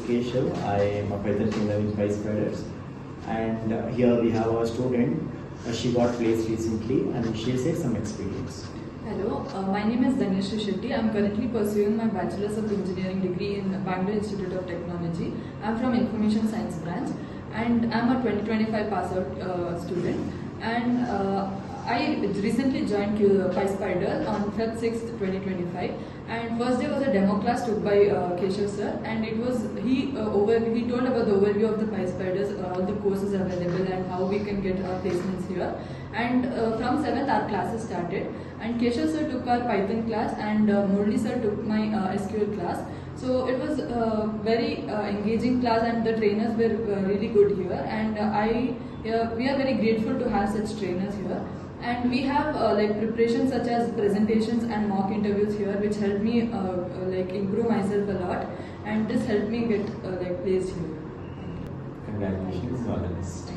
Keshav. I am a Python trainer in PySpiders, and here we have our student. She got placed recently, and she shared some experience. Hello, my name is DHANYASHRI Shetty. I am currently pursuing my Bachelor's of Engineering degree in Bangalore Institute of Technology. I am from Information Science branch, and I am a 2025 pass out student. And I recently joined PySpiders on Feb 6, 2025. And first day was a demo class took by Keshav sir, and it was he told about the overview of the PySpiders, all the courses available, and how we can get our placements here. And from 7th our classes started, and Keshav sir took our Python class, and Murli sir took my SQL class. So it was a very engaging class, and the trainers were really good here, and we are very grateful to have such trainers here. And we have like preparations such as presentations and mock interviews here, which helped me like improve myself a lot, and this helped me get like placed here. Congratulations, all the best.